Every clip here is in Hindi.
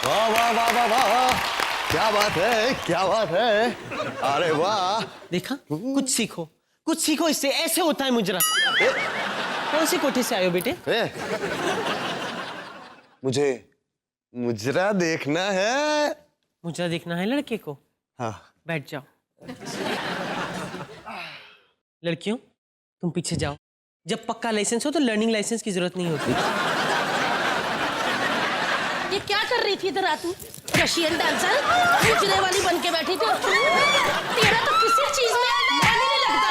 वाह वाह वाह वाह वाह, क्या बात है, क्या बात है। अरे वाह, देखा, कुछ सीखो, कुछ सीखो इससे। ऐसे होता है मुजरा। कौन सी कोठी से आए हो बेटे? मुझे मुजरा देखना है। मुजरा देखना है लड़के को? हाँ। बैठ जाओ। लड़कियों, तुम पीछे जाओ। जब पक्का लाइसेंस हो तो लर्निंग लाइसेंस की जरूरत नहीं होती। ये क्या कर रही थी इधर आती? रशियन डांसर मुजरे वाली बन के बैठी थी। तेरा तो किसी चीज में मन ही नहीं लगता।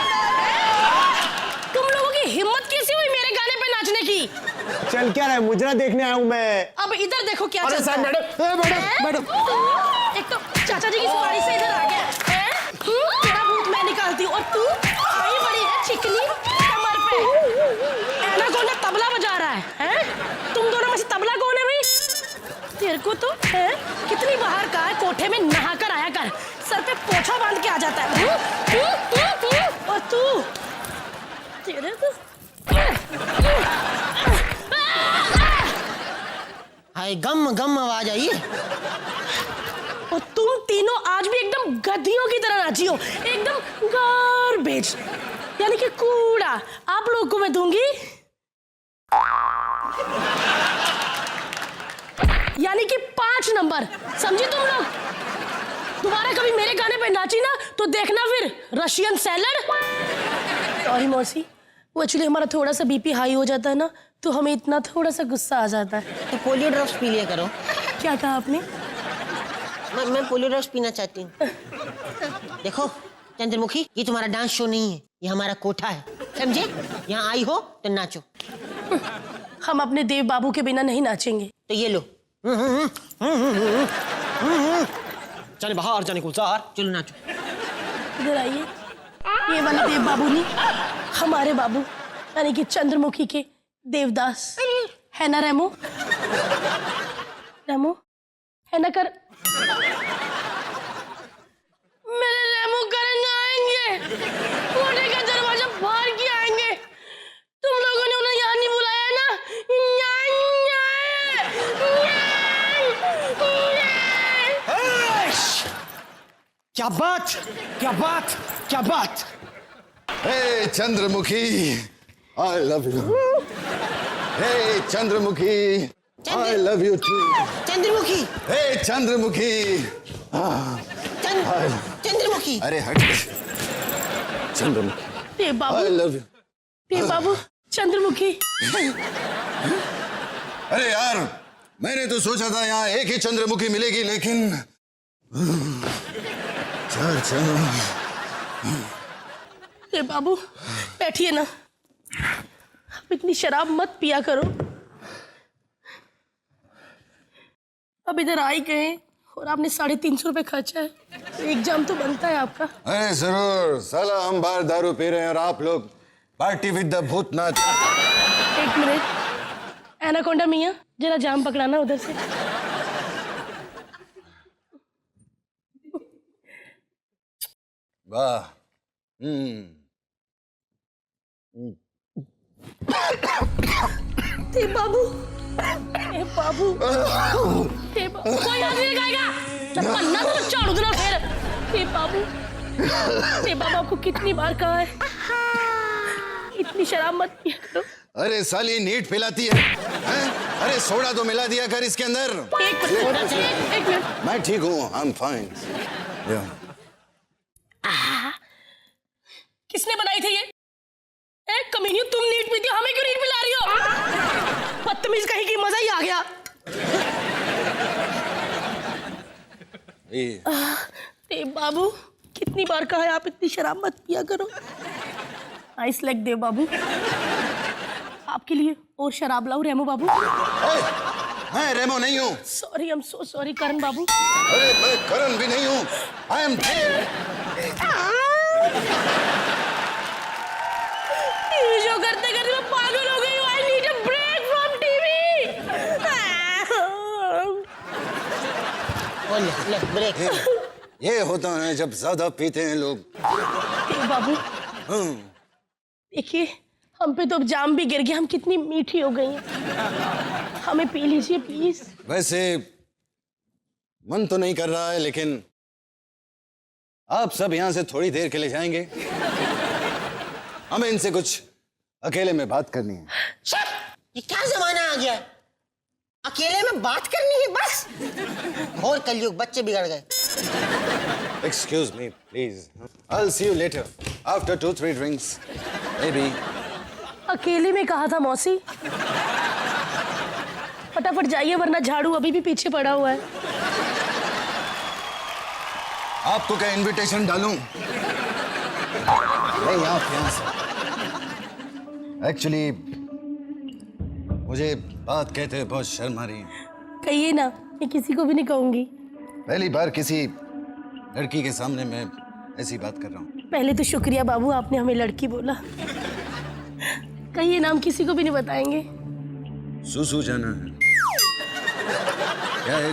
तुम लोगों की हिम्मत कैसी हुई मेरे गाने पे नाचने की? चल क्या रहा है, मुजरा देखने आया हूँ मैं। अब इधर देखो क्या अरे चलता साहब, है। मैडम। एक तो चाचा जी की सिफारिश से इधर आ गया है। तेरा भूत मैं निकालती हूँ और तू आई बड़ी है चिकनी कमर पे। एनाकोंडा तबला बजा रहा है? तुम दोनों में से तबला कौन है भाई? तेरे को तो है कितनी बाहर का है, कोठे में नहा कर आया कर, सर पे पोछा बांध के आ जाता है। और तू तेरे तो हाय गम गम आवाज आई है। और तुम तीनों आज भी एकदम गधियों की तरह नाची हो, एकदम गार्बेज, यानी कि कूड़ा। आप लोगों को मैं दूंगी यानी कि 5 नंबर, समझी तुम लोग? दोबारा कभी मेरे गाने पे नाची ना तो देखना फिर रशियन सैलड। सॉरी मौसी, वो एक्चुअली हमारा थोड़ा सा बीपी हाई हो जाता है ना, तो हमें इतना थोड़ा सा गुस्सा आ जाता है। तो पोलियो ड्रॉप्स पी लिया करो। क्या कहा आपने? मैं पोलियो ड्रॉप्स पीना चाहती हूँ। देखो चंद्रमुखी, ये तुम्हारा डांस शो नहीं है, ये हमारा कोठा है, समझे? यहाँ आई हो तो नाचो। हम अपने देव बाबू के बिना नहीं नाचेंगे। तो ये लो। जाने बाहर, जाने गुलजार, चलो नाचो। इधर आइए। ये वाले देव बाबू नहीं, हमारे बाबू यानी कि चंद्रमुखी के देवदास है ना रेमो? रेमो है ना? कर मेरे रेमो करने आएंगे, कोने का दरवाजा फाड़ के आएंगे। तुम लोगों ने उन्हें यहाँ नहीं बुलाया ना? क्या बात, क्या बात, क्या बात। हे Chandramukhi, I love you. Hey Chandramukhi, I love you too. Chandramukhi, हे चंद्रमुखी। चंद्रमुखी। अरे हट। चंद्रमुखी, देव I बाबू, love you. देव बाबू, चंद्रमुखी। अरे यार, मैंने तो सोचा था यहाँ एक ही चंद्रमुखी मिलेगी, लेकिन देव बाबू बैठिए ना, आप इतनी शराब मत पिया करो। अब इधर आई गए और आपने 350 रुपए खर्चा है, तो एक जाम तो बनता है आपका। अरे जरूर, साला हम बाहर दारू पी रहे हैं और आप लोग पार्टी विद द भूतनाथ। एक मिनट, एनाकोंडा मियाँ जरा जाम पकड़ाना उधर से। वाह। देव बाबू, देव बाबू, देव बाबू, कोई आदमी गाएगा जब पन्ना तो झाड़ू देना फिर। देव बाबू, देव बाबू, आपको कितनी बार कहा है इतनी शराब मत पिया करो। अरे साली नीट पिलाती है, हैं? अरे सोडा तो मिला दिया कर इसके अंदर। एक मिनट, मैं ठीक हूँ, आई एम फाइन। किसने बनाई थी ये? कमीनी, तुम नीट पीती हो, हमें क्यों नीट पिला रही हो? बदतमीज कहीं की, मजा ही आ गया। देव बाबू, कितनी बार कहा है आप इतनी शराब मत पिया करो। आइस लेग देव बाबू, आपके लिए और शराब लाऊं रेमो बाबू? मैं रेमो नहीं हूँ। Sorry, I am so sorry Karan Babu. अरे मैं करण भी नहीं हूँ, आई एम टीवी शो करते करते मैं पागल हो गई हूँ। I need a break from TV. ले ब्रेक। ये होता है जब ज्यादा पीते हैं लोग। देव बाबू, देखिए हम पे तो अब जाम भी गिर गया, हम कितनी मीठी हो गई हैं। हमें पी लीजिए प्लीज। वैसे मन तो नहीं कर रहा है, लेकिन आप सब यहां से थोड़ी देर के लिए जाएंगे। हमें इनसे कुछ अकेले में बात करनी है। शट! ये क्या जमाना आ गया? अकेले में बात करनी है बस? घोर कलयुग, बच्चे बिगड़ गए। Excuse me, please. I'll see you later. After 2-3 drinks, maybe. अकेले में कहा था मौसी। फटाफट जाइए वरना झाड़ू अभी भी पीछे पड़ा हुआ है। आपको क्या इनविटेशन डालूं? नहीं, आप यहाँ से। एक्चुअली मुझे बात कहते हुए बहुत शर्म आ रही है। कहिए ना, मैं किसी को भी नहीं कहूंगी। पहली बार किसी लड़की के सामने मैं ऐसी बात कर रहा हूँ। पहले तो शुक्रिया बाबू, आपने हमें लड़की बोला। कहिए ना, हम किसी को भी नहीं बताएंगे। सुसु जाना है। क्या है,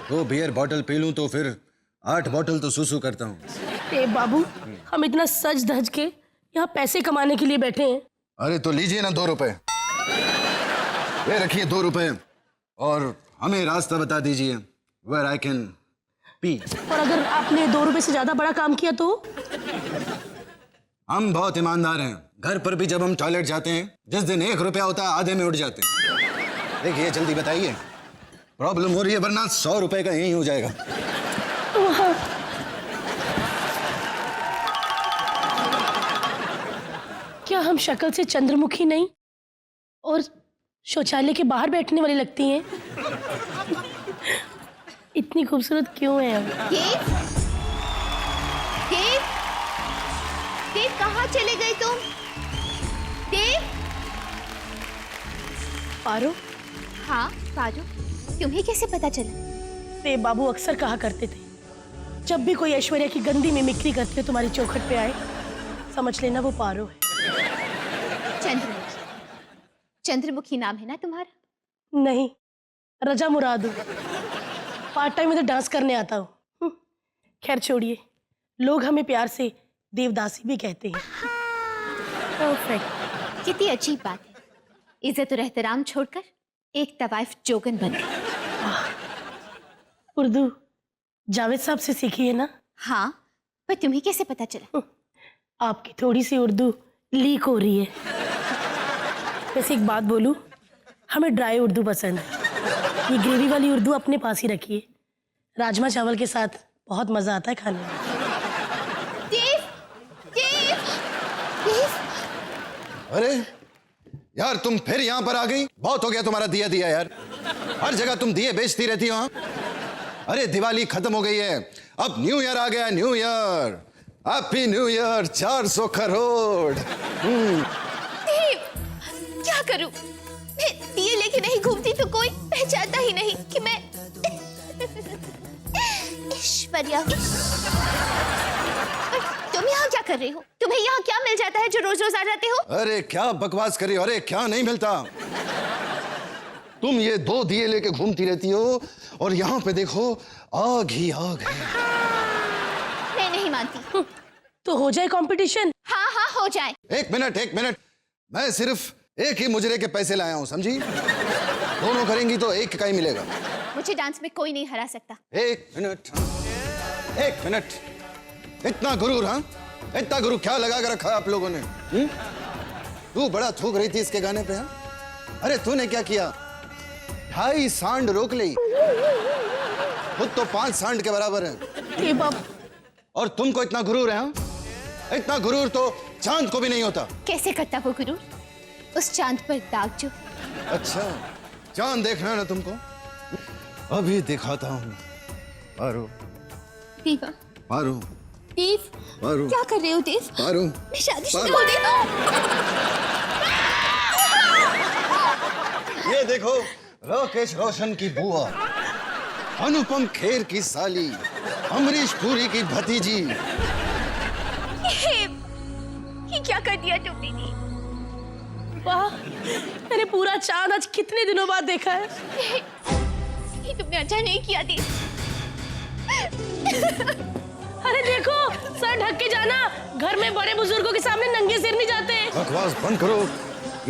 2 बियर बॉटल पी लूं तो फिर 8 बॉटल तो सुसु करता हूँ। ए बाबू, हम इतना सज धज के यहाँ पैसे कमाने के लिए बैठे हैं। अरे तो लीजिए ना 2 रुपए। ये रखिए 2 रुपए और हमें रास्ता बता दीजिए where I can pee। और अगर आपने 2 रुपए से ज्यादा बड़ा काम किया तो? हम बहुत ईमानदार हैं। घर पर भी जब हम टॉयलेट जाते हैं, जिस दिन 1 रुपया होता है आधे में उठ जाते हैं। देखिए जल्दी बताइए, प्रॉब्लम हो रही है, वरना 100 रुपए का यही हो जाएगा। क्या हम शक्ल से चंद्रमुखी नहीं और शौचालय के बाहर बैठने वाली लगती हैं? इतनी खूबसूरत क्यों है हम? देव, देव, देव कहाँ चले गए तुम? देव? पारो? हाँ पारो, तुम्हें कैसे पता चला? देव बाबू अक्सर कहा करते थे, जब भी कोई ऐश्वर्या की गंदी मिमिक्री करती है तुम्हारी चौखट पे आए, समझ लेना वो पारो है। चंद्रमुखी, चंद्रमुखी नाम है ना तुम्हारा? नहीं, रजा मुराद हूँ। पार्ट टाइम में तो डांस करने आता हूँ। खैर छोड़िए, लोग हमें प्यार से देवदासी भी कहते हैं। परफेक्ट। कितनी अजीब बात है, इज्जत और एहतराम छोड़कर एक तवाइफ जोगन बन गई। उर्दू जावेद साहब से सीखी है ना? हाँ, पर तुम्हें कैसे पता चला? आपकी थोड़ी सी उर्दू लीक हो रही है। वैसे एक बात बोलूं, हमें ड्राई उर्दू पसंद है। ये ग्रेवी वाली उर्दू अपने पास ही रखिए, राजमा चावल के साथ बहुत मजा आता है खाने में। देव, देव, देव। अरे यार, तुम फिर यहाँ पर आ गई। बहुत हो गया तुम्हारा दिया दिया यार। हर जगह तुम दिए बेचती रहती हो। हाँ? अरे दिवाली खत्म हो गई है, अब न्यू ईयर आ गया। New year, happy new year. 400 crore. Dev, क्या करूं? मैं दिए लेके नहीं घूमती तो कोई पहचानता ही नहीं कि मैं ऐश्वर्या हूं। तुम यहाँ क्या कर रही हो? तुम्हें यहाँ क्या मिल जाता है जो रोज रोज आ जाते हो? अरे क्या बकवास कर रही हो? अरे क्या नहीं मिलता? तुम ये 2 दिए लेके घूमती रहती हो और यहाँ पे देखो, आग ही आग है। मैं नहीं मानती। तो हो जाए कंपटीशन। हाँ हाँ हो जाए। एक मिनट, मैं सिर्फ एक ही मुजरे के पैसे लाया हूँ, समझी? दोनों करेंगी तो एक का ही मिलेगा। मुझे डांस में कोई नहीं हरा सकता। एक मिनट, इतना गुरूर? हाँ, इतना गुरूर क्या लगा कर रखा आप लोगों ने? तू बड़ा थूक रही थी इसके गाने पे। हाँ? अरे तूने क्या किया? 2.5 सांड रोक ली। खुद तो 5 सांड के बराबर है। और तुमको इतना गुरूर है? हाँ? इतना गुरूर तो चांद को भी नहीं होता। कैसे करता वो गुरूर? उस चांद पर दाग जो। अच्छा, चांद देखना है ना तुमको? अभी दिखाता हूँ। पारो, दीवा, पारो, देव, पारो, क्या कर रहे हो देव? पारो, मैं शादीशुदा पारो। हो गई हूँ। ये देखो, राकेश रोशन की बुआ, अनुपम खेर की साली, अमरीश पुरी की भतीजी। ये क्या कर दिया तुमने? वाह, मैंने पूरा चांद आज कितने दिनों बाद देखा है। ये तुमने अच्छा नहीं किया देव। अरे देखो, सर ढक के जाना, घर में बड़े बुजुर्गों के सामने नंगे सिर नहीं जाते। बकवास बंद करो,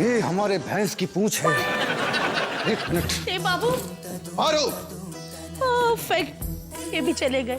ये हमारे भैंस की पूंछ है। एक मिनट। ए बाबू, पारो, परफेक्ट। ये भी चले गए।